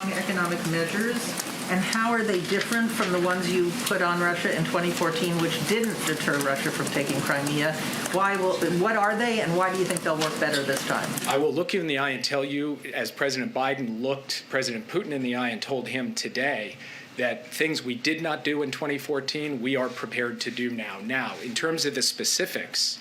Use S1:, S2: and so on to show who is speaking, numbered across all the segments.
S1: Economic measures, and how are they different from the ones you put on Russia in 2014, which didn't deter Russia from taking Crimea? What are they, and why do you think they'll work better this time?
S2: I will look you in the eye and tell you, as President Biden looked President Putin in the eye and told him today that things we did not do in 2014, we are prepared to do now. Now, in terms of the specifics,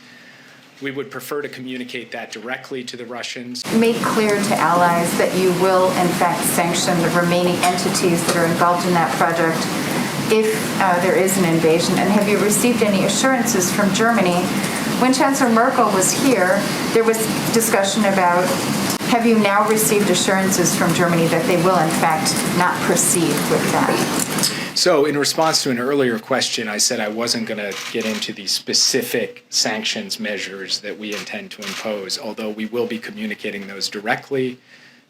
S2: we would prefer to communicate that directly to the Russians.
S3: Make clear to allies that you will, in fact, sanction the remaining entities that are involved in that project if there is an invasion. And have you received any assurances from Germany? When Chancellor Merkel was here, there was discussion about, have you now received assurances from Germany that they will, in fact, not proceed with that?
S2: So in response to an earlier question, I said I wasn't going to get into the specific sanctions measures that we intend to impose, although we will be communicating those directly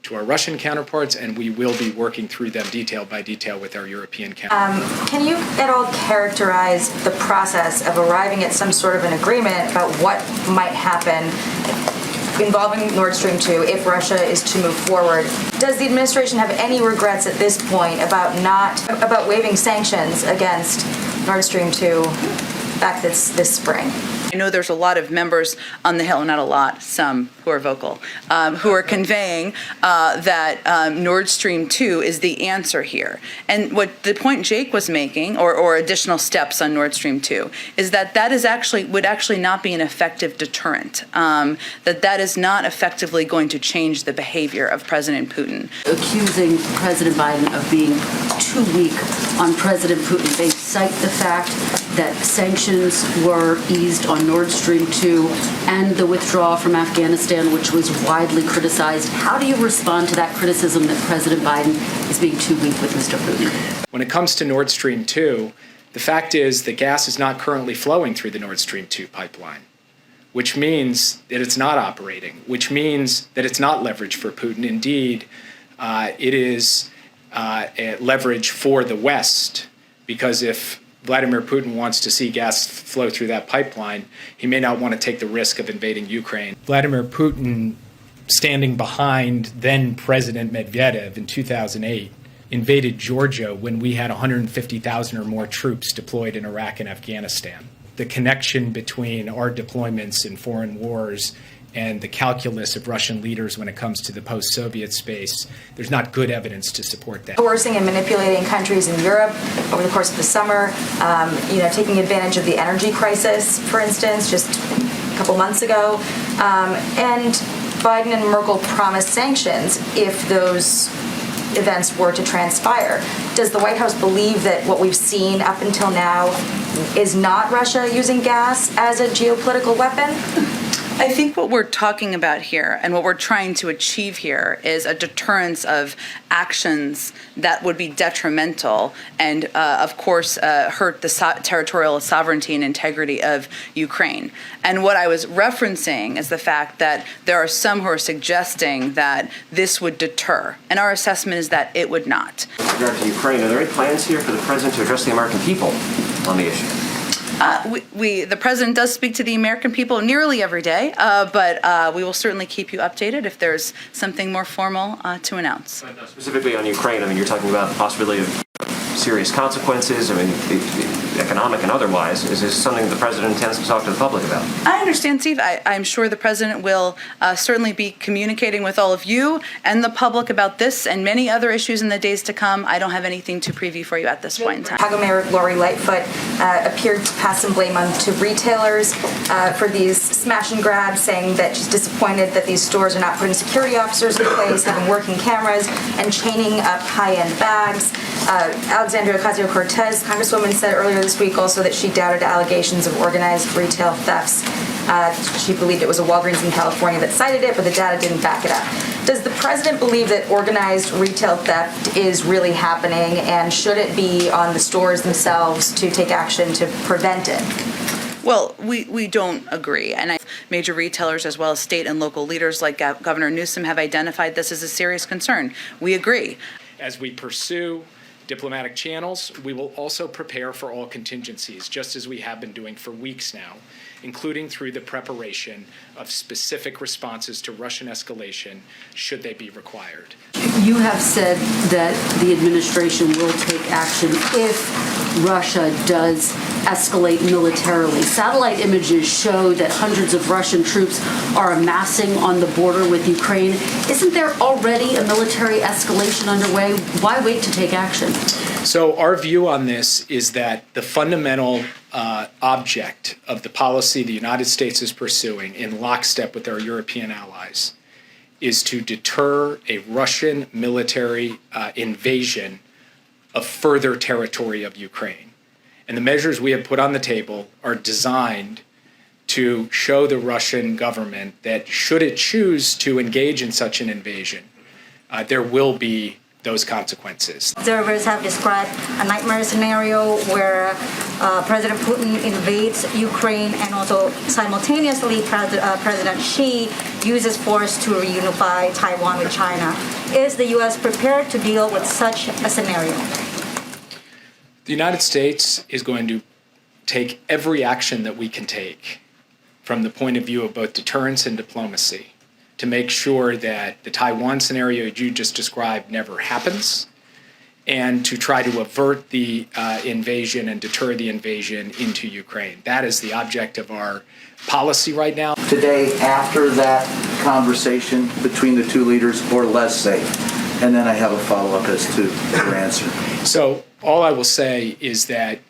S2: to our Russian counterparts, and we will be working through them detail by detail with our European counterparts.
S4: Can you at all characterize the process of arriving at some sort of an agreement about what might happen involving Nord Stream 2 if Russia is to move forward? Does the administration have any regrets at this point about waiving sanctions against Nord Stream 2 back this spring?
S5: I know there's a lot of members on the Hill, not a lot, some who are vocal, who are conveying that Nord Stream 2 is the answer here. And what the point Jake was making, or additional steps on Nord Stream 2, is that would actually not be an effective deterrent, that is not effectively going to change the behavior of President Putin.
S6: Accusing President Biden of being too weak on President Putin. They cite the fact that sanctions were eased on Nord Stream 2 and the withdrawal from Afghanistan, which was widely criticized. How do you respond to that criticism that President Biden is being too weak with Mr. Putin?
S2: When it comes to Nord Stream 2, the fact is that gas is not currently flowing through the Nord Stream 2 pipeline, which means that it's not operating, which means that it's not leverage for Putin. Indeed, it is a leverage for the West, because if Vladimir Putin wants to see gas flow through that pipeline, he may not want to take the risk of invading Ukraine. Vladimir Putin, standing behind then President Medvedev in 2008, invaded Georgia when we had 150,000 or more troops deployed in Iraq and Afghanistan. The connection between our deployments in foreign wars and the calculus of Russian leaders when it comes to the post-Soviet space, there's not good evidence to support that.
S4: Coercing and manipulating countries in Europe over the course of the summer, taking advantage of the energy crisis, for instance, just a couple months ago. And Biden and Merkel promised sanctions if those events were to transpire. Does the White House believe that what we've seen up until now is not Russia using gas as a geopolitical weapon?
S5: I think what we're talking about here and what we're trying to achieve here is a deterrence of actions that would be detrimental and, of course, hurt the territorial sovereignty and integrity of Ukraine. And what I was referencing is the fact that there are some who are suggesting that this would deter, and our assessment is that it would not.
S7: With regard to Ukraine, are there any plans here for the president to address the American people on the issue?
S5: The president does speak to the American people nearly every day, but we will certainly keep you updated if there's something more formal to announce.
S7: But specifically on Ukraine, I mean, you're talking about the possibility of serious consequences, I mean, economic and otherwise. Is this something the president intends to talk to the public about?
S5: I understand, Steve. I'm sure the president will certainly be communicating with all of you and the public about this and many other issues in the days to come. I don't have anything to preview for you at this point in time.
S4: HYGO Mayor Lori Lightfoot appeared to pass some blame on to retailers for these smash and grabs, saying that she's disappointed that these stores are not putting security officers in place, having working cameras, and chaining up high-end bags. Alexandria Ocasio-Cortez, Congresswoman, said earlier this week also that she doubted allegations of organized retail thefts. She believed it was a Walgreens in California that cited it, but the data didn't back it up. Does the president believe that organized retail theft is really happening, and should it be on the stores themselves to take action to prevent it?
S5: Well, we don't agree. And major retailers as well as state and local leaders like Governor Newsom have identified this as a serious concern. We agree.
S2: As we pursue diplomatic channels, we will also prepare for all contingencies, just as we have been doing for weeks now. including through the preparation of specific responses to Russian escalation should they be required.
S6: You have said that the administration will take action if Russia does escalate militarily. Satellite images show that hundreds of Russian troops are amassing on the border with Ukraine. Isn't there already a military escalation underway? Why wait to take action?
S2: So our view on this is that the fundamental object of the policy the United States is pursuing in lockstep with our European allies is to deter a Russian military invasion of further territory of Ukraine. And the measures we have put on the table are designed to show the Russian government that should it choose to engage in such an invasion, there will be those consequences.
S8: Observers have described a nightmare scenario where President Putin invades Ukraine and also simultaneously President Xi uses force to reunify Taiwan with China. Is the U.S. prepared to deal with such a scenario?
S2: The United States is going to take every action that we can take from the point of view of both deterrence and diplomacy to make sure that the Taiwan scenario you just described never happens, and to try to avert the invasion and deter the invasion into Ukraine. That is the object of our policy right now.
S9: Today, after that conversation between the two leaders, or less safe? And then I have a follow-up as to your answer.
S2: So all I will say is that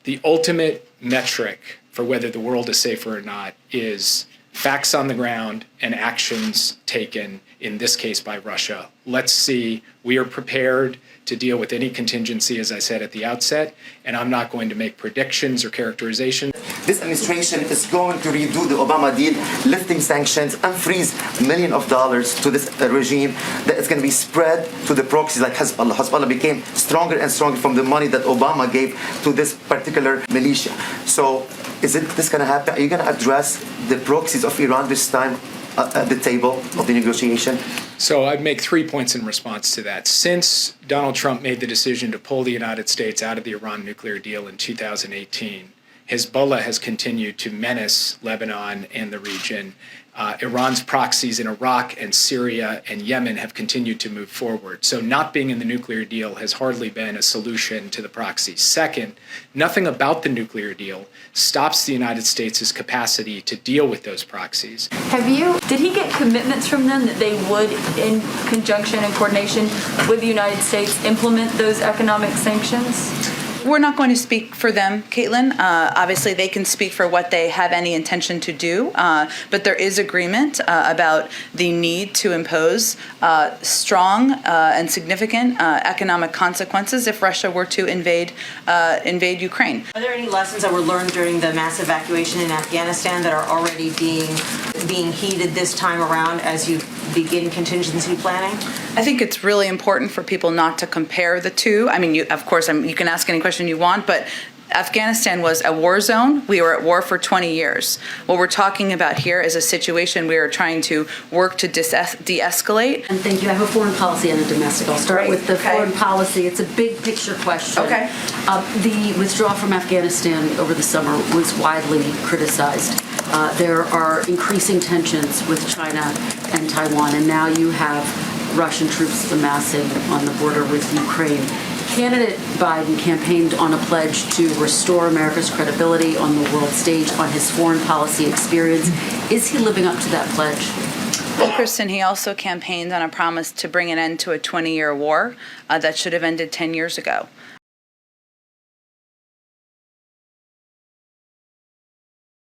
S2: the ultimate metric for whether the world is safer or not is facts on the ground and actions taken, in this case by Russia. Let's see. We are prepared to deal with any contingency, as I said at the outset, and I'm not going to make predictions or characterizations.
S10: This administration is going to redo the Obama deal, lifting sanctions and freeze millions of dollars to this regime that is going to be spread to the proxies like Hezbollah. Hezbollah became stronger and stronger from the money that Obama gave to this particular militia. So is this going to happen? Are you going to address the proxies of Iran this time at the table of the negotiation?
S2: So I'd make 3 points in response to that. Since Donald Trump made the decision to pull the United States out of the Iran nuclear deal in 2018, Hezbollah has continued to menace Lebanon and the region. Iran's proxies in Iraq and Syria and Yemen have continued to move forward. So not being in the nuclear deal has hardly been a solution to the proxies. Second, nothing about the nuclear deal stops the United States' capacity to deal with those proxies.
S11: Did he get commitments from them that they would, in conjunction and coordination with the United States, implement those economic sanctions?
S5: We're not going to speak for them, Caitlin. Obviously, they can speak for what they have any intention to do, but there is agreement about the need to impose strong and significant economic consequences if Russia were to invade Ukraine.
S12: Are there any lessons that were learned during the mass evacuation in Afghanistan that are already being heeded this time around as you begin contingency planning?
S5: I think it's really important for people not to compare the two. I mean, you can ask any question you want, but Afghanistan was a war zone. We were at war for 20 years. What we're talking about here is a situation we are trying to work to de-escalate.
S6: And thank you. I have a foreign policy and a domestic. I'll start with the foreign policy. It's a big picture question.
S5: Okay.
S6: The withdrawal from Afghanistan over the summer was widely criticized. There are increasing tensions with China and Taiwan, and now you have Russian troops amassing on the border with Ukraine. Candidate Biden campaigned on a pledge to restore America's credibility on the world stage on his foreign policy experience. Is he living up to that pledge?
S5: Well, Kristen, he also campaigned on a promise to bring an end to a 20-year war that should have ended 10 years ago.